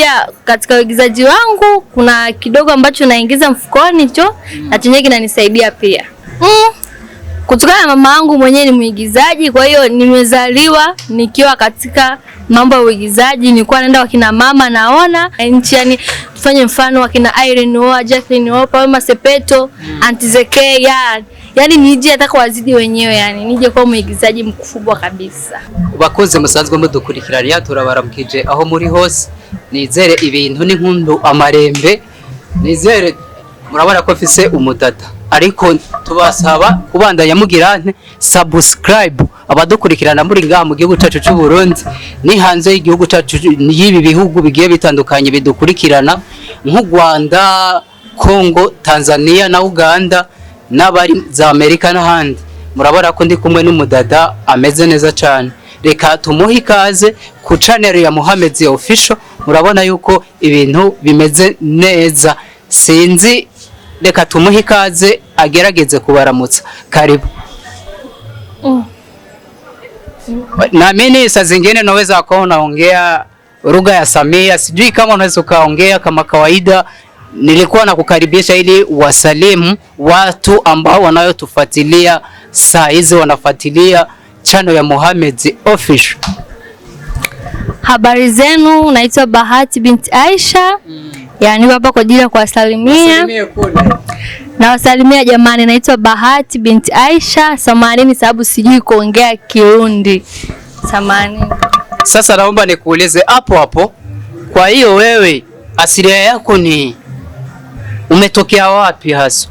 Pia katika uigizaji wangu kuna kidogo ambacho naingiza mfukoni hicho na chenyewe kinanisaidia pia. Kutokana na mama yangu mwenyewe ni muigizaji, kwa hiyo nimezaliwa nikiwa katika mambo ya uigizaji. Nilikuwa naenda kwa kina mama naona nchi, yani tufanye mfano wa kina Irene Oa, Jacqueline Oa, Paul Sepeto, Aunty Zeke, yani nije ataka wazidi wenyewe, yani nije kwa muigizaji mkubwa kabisa. Bakoze musanzwe mudukurikirana turabaramukije aho muri hose. Nizere ibintu n'inkundu amarembe, nizere murabona ko afise umudada, ariko tubasaba kubandanya mugirane subscribe abadukurikirana muri ngaha mu gihugu cyacu cy'u Burundi ni hanze y'igihugu cyacu, y'ibi bihugu bigiye bitandukanye bidukurikirana nk'u Rwanda, Kongo, Tanzania na Uganda n'abari za Amerika n'ahandi. Murabona ko ndi kumwe n'umudada ameze neza cyane. Reka tumuhe ikaze ku channel ya Mohamed Official. Murabona yuko ibintu bimeze neza. Sinzi, reka tumuhe ikaze agerageze kubaramutsa. Karibu. Na mimi saa zingine naweza unaongea lugha ya Samia, sijui kama unaweza ukaongea kama kawaida. Nilikuwa nakukaribisha ili wasalimu watu ambao wanayotufuatilia saa hizi, wanafuatilia channel ya Mohamed Official. Habari zenu, naitwa Bahati binti Aisha. Yani hapa kwa ajili ya kuwasalimia. Na wasalimia jamani, naitwa Bahati binti Aisha. Samahani sababu sijui kuongea Kirundi. Samahani. Sasa naomba nikuulize hapo hapo. Kwa hiyo wewe asili yako ni umetokea wapi hasa?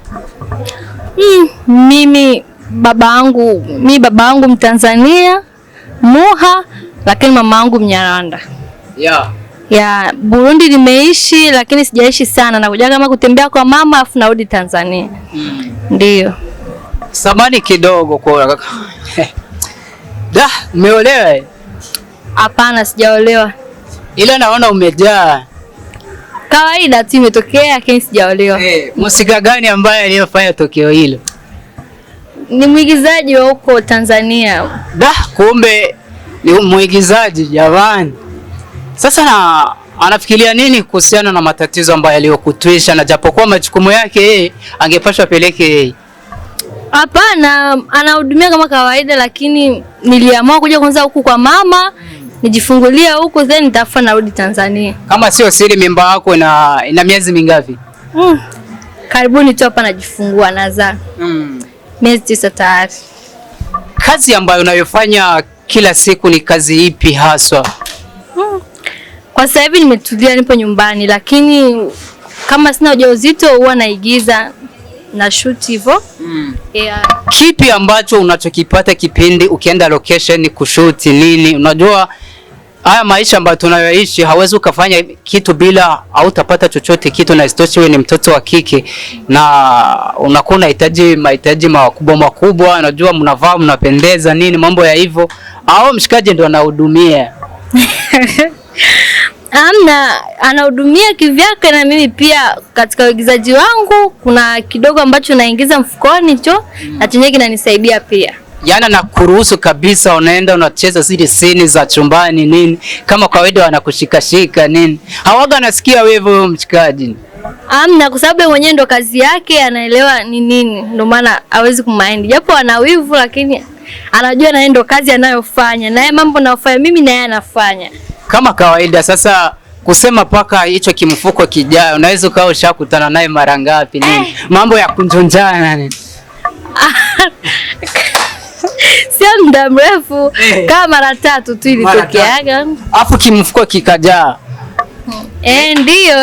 Mimi babangu Mtanzania, Muha, lakini mama yangu Mnyarwanda. Ya Burundi nimeishi lakini sijaishi sana, na kuja kama kutembea kwa mama afu narudi Tanzania. Ndio. Samani kidogo kwa umeolewa? Hapana, sijaolewa. Ila naona umejaa. Kawaida tu imetokea lakini sijaolewa. Musika gani ambaye aliyofanya tokeo hilo? Ni muigizaji wa huko Tanzania. Kumbe ni muigizaji jamani. Sasa anafikiria nini kuhusiana na matatizo ambayo aliyokutwisha, na japokuwa majukumu yake angepaswa peleke? Hapana, anahudumia kama kawaida, lakini niliamua kuja kwanza huku kwa mama, nijifungulia huko then nitafuta narudi Tanzania. Kama sio siri, mimba yako ina miezi mingapi? Karibuni tu hapa najifungua nazaa. Miezi 9 tayari. Kazi ambayo unayofanya kila siku ni kazi ipi haswa? Kwa sasa hivi nimetulia, nipo nyumbani, lakini kama sina ujauzito huwa naigiza na shoot hivyo. Kipi ambacho unachokipata kipindi ukienda location kushoot nini? Unajua haya maisha ambayo tunayoishi, hawezi ukafanya kitu bila hautapata chochote kitu, na isitoshe wewe ni mtoto wa kike na unakuwa unahitaji mahitaji makubwa. Unajua mnavaa mnapendeza nini, mambo ya hivyo, au mshikaji ndo anahudumia? Anahudumia kivyake, na mimi pia katika uigizaji wangu kuna kidogo ambacho naingiza mfukoni hicho na chenyewe kinanisaidia pia. Yana na kuruhusu kabisa, unaenda unacheza zile scene za chumbani nini, kama kawaida wanakushikashika nini, hawaga nasikia wewe mchikaji? Kwa sababu mwenyewe ndo kazi yake, anaelewa ni nini, ndio maana hawezi kumind, japo ana wivu lakini anajua na ndo kazi anayofanya, na mambo nayofanya mimi na yeye anafanya kama kawaida. Sasa kusema paka hicho kimfuko kijayo, unaweza ukao ushakutana naye mara ngapi nini? Mambo ya kunjonjana nini? Sio muda mrefu, kama mara 3 tu ilitokeaga. Afu kimfuko kikajaa. Ndio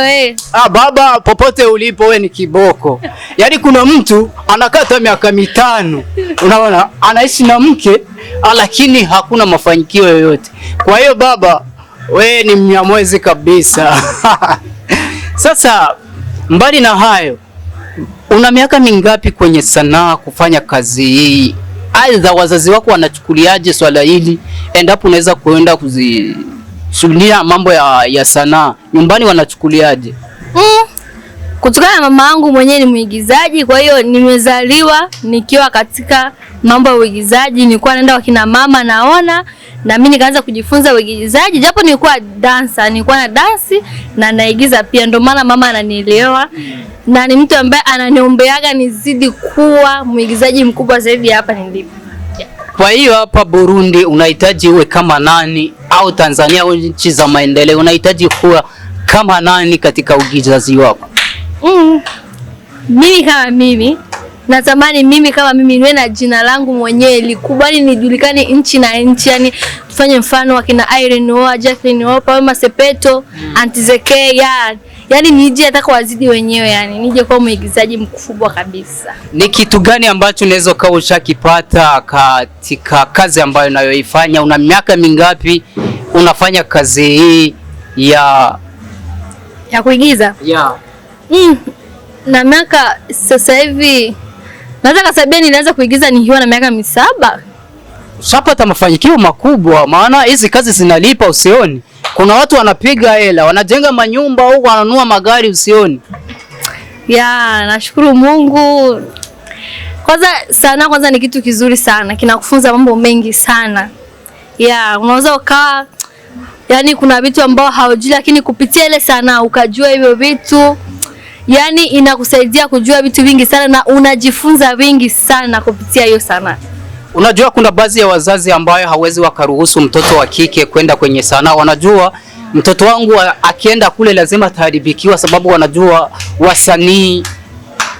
baba, popote ulipo wewe ni kiboko. Yaani kuna mtu anakata miaka 5. Unaona, anaishi na mke lakini hakuna mafanikio yoyote. Kwa hiyo baba, wewe ni mnyamwezi kabisa. Sasa mbali na hayo, una miaka mingapi kwenye sanaa kufanya kazi hii? Aidha wazazi wako wanachukuliaje swala hili endapo unaweza kuenda kuzishughulia mambo ya sanaa? Nyumbani wanachukuliaje? Kutokana na mama yangu mwenyewe ni muigizaji, kwa hiyo nimezaliwa nikiwa katika mambo ya uigizaji, nilikuwa naenda kwa kina mama naona, na mimi nikaanza kujifunza uigizaji, japo nilikuwa dancer, nilikuwa na dance na naigiza pia, ndio maana mama ananielewa na ni mtu ambaye ananiombeaga nizidi kuwa muigizaji mkubwa zaidi hapa nilipo. Kwa hiyo hapa Burundi unahitaji uwe kama nani, au Tanzania au nchi za maendeleo unahitaji kuwa kama nani katika uigizaji wako? Mimi kama mimi natamani mimi kama mimi niwe na jina langu mwenyewe likubali, nijulikane nchi na nchi, yani tufanye mfano wakina Irene Oa, Jacqueline Oa, Palma Sepeto, Aunty Zeke, yani nije hata wazidi wenyewe, yani nije kuwa muigizaji mkubwa kabisa. Ni kitu gani ambacho unaweza kuwa ushakipata katika kazi ambayo unayoifanya? Una miaka mingapi unafanya kazi hii ya kuigiza? Na miaka sasa hivi naweza kusabia nilianza kuigiza nikiwa na miaka 7. Ushapata mafanikio makubwa, maana hizi kazi zinalipa usioni. Kuna watu wanapiga hela, wanajenga manyumba huko, wananunua magari usioni. Nashukuru Mungu. Kwanza ni kitu kizuri sana, kinakufunza mambo mengi sana. Unaweza ukaa, yani kuna vitu ambao haujui, lakini kupitia ile sanaa ukajua hivyo vitu. Yani inakusaidia kujua vitu vingi sana na unajifunza vingi sana kupitia hiyo sanaa. Unajua kuna baadhi ya wazazi ambao hawezi wakaruhusu mtoto wa kike kwenda kwenye sanaa. Wanajua mtoto wangu akienda kule lazima ataharibikiwa, sababu wanajua wasanii.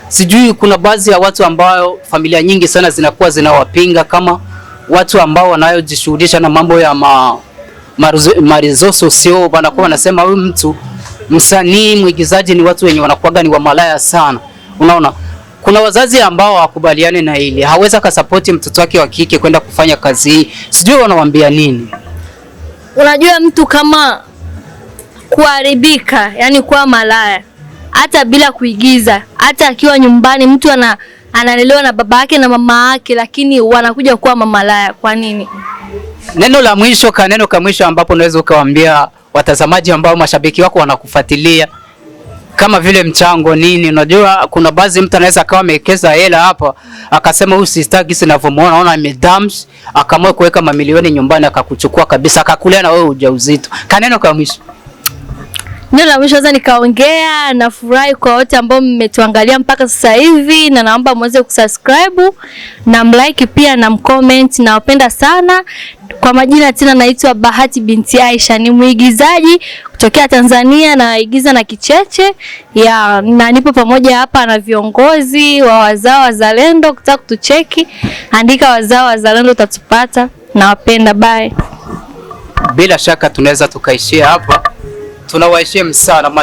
Sijui kuna baadhi ya watu ambao familia nyingi sana zinakuwa zinawapinga, kama watu ambao wanayojishughulisha na mambo ya marizoso sio, wanakuwa wanasema huyu mtu msanii mwigizaji ni watu wenye wanakuwa ni wa malaya sana. Unaona? Kuna wazazi ambao wakubaliane na hili. Hawezi akasupport mtoto wake wa kike kwenda kufanya kazi hii. Sijui wanawaambia nini. Unajua mtu kama kuharibika, yani kuwa malaya, hata bila kuigiza, hata akiwa nyumbani mtu analelewa na baba yake na mama yake, lakini wanakuja kuwa mamalaya. Kwa nini? Neno la mwisho, kaneno ka mwisho ambapo unaweza ukawaambia watazamaji ambao mashabiki wako wanakufuatilia, kama vile mchango nini? Unajua kuna baadhi mtu anaweza akawa amewekeza hela hapa akasema huyu sister gisi ninavyomuona naona amedams, akaamua kuweka mamilioni nyumbani akakuchukua kabisa, akakulea na wewe ujauzito. Kaneno ka mwisho. Ndio la mwisho nikaongea. Nafurahi kwa wote ambao mmetuangalia mpaka sasa hivi, na naomba muweze kusubscribe na mlike pia na mcomment. Nawapenda sana. Kwa majina tena naitwa Bahati binti Aisha, ni muigizaji kutokea Tanzania, naigiza na Kicheche. Na nipo pamoja hapa na viongozi wa Wazao Wazalendo. Ukitaka kutucheki andika Wazao Wazalendo utatupata. Nawapenda, bye. Bila shaka tunaweza tukaishia hapa. Tunawaheshimu sana.